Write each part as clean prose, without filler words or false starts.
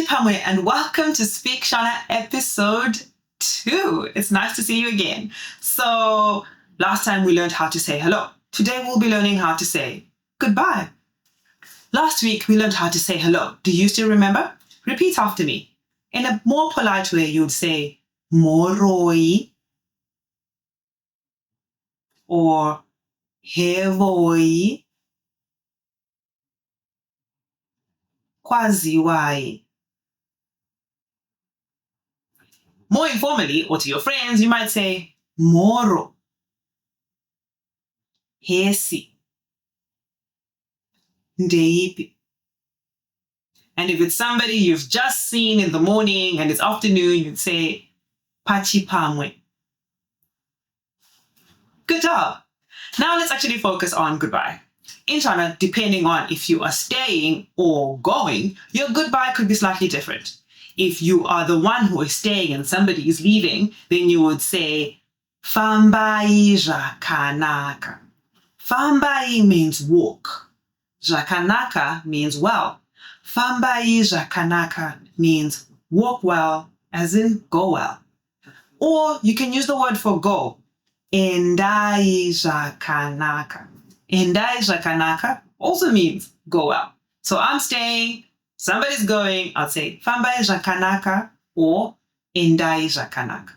Pachipamwe and welcome to Speak Shona episode 2. It's nice to see you again. So last time we learned how to say hello. Today we'll be learning how to say goodbye. Last week we learned how to say hello. Do you still remember? Repeat after me. In a more polite way, you'd say moroi or hevoi, kwaziwai. More informally, or to your friends, you might say moro, hesi, Ndeipi. And if it's somebody you've just seen in the morning and it's afternoon, you'd say Pachipamwe. Good job. Now let's actually focus on goodbye. In Shona, depending on if you are staying or going, your goodbye could be slightly different. If you are the one who is staying and somebody is leaving, then you would say fambai zvakanaka. Fambai means walk. Zvakanaka means well. Fambai zvakanaka means walk well, as in go well. Or you can use the word for go. Endai zvakanaka. Endai zvakanaka also means go well. So I'm staying, somebody's going, I'll say fambai zvakanaka or endai zvakanaka.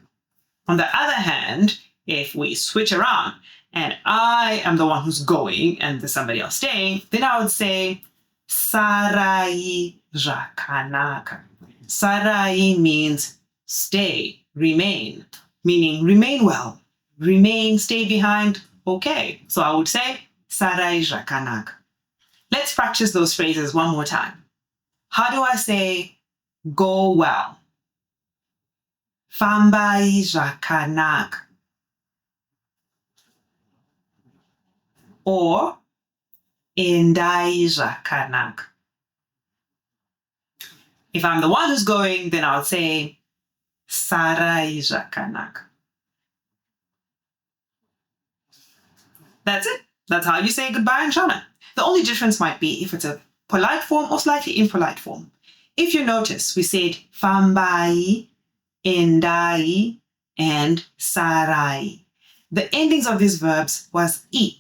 On the other hand, if we switch around and I am the one who's going and there's somebody else staying, then I would say sarai zvakanaka. Sarai means stay, remain, meaning remain well, remain, stay behind, okay. So I would say sarai zvakanaka. Let's practice those phrases one more time. How do I say go well? Fambai zvakanaka. Or endai zvakanaka. If I'm the one who's going, then I'll say sarai zvakanaka. That's it. That's how you say goodbye in Shona. The only difference might be if it's a polite form or slightly impolite form. If you notice, we said fambai, endai, and sarai. The endings of these verbs was I,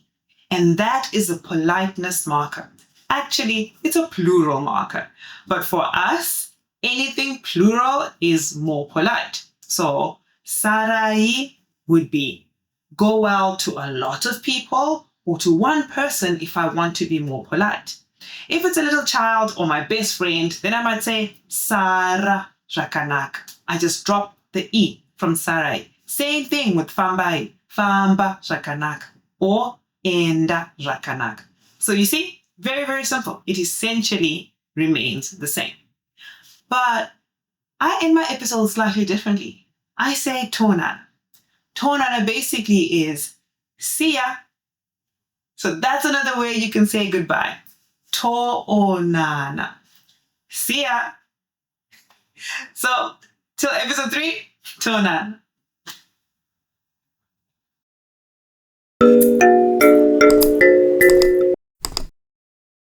and that is a politeness marker. Actually, it's a plural marker. But for us, anything plural is more polite. So sarai would be go well to a lot of people or to one person if I want to be more polite. If it's a little child or my best friend, then I might say Sara zvakanaka. I just drop the I from sarai. Same thing with fambai, famba zvakanaka or enda zvakanaka. So you see, very, very simple. It essentially remains the same. But I end my episode slightly differently. I say tonana. Tonana basically is see ya. So that's another way you can say goodbye. To-onana. See ya. So, till episode 3, tonana.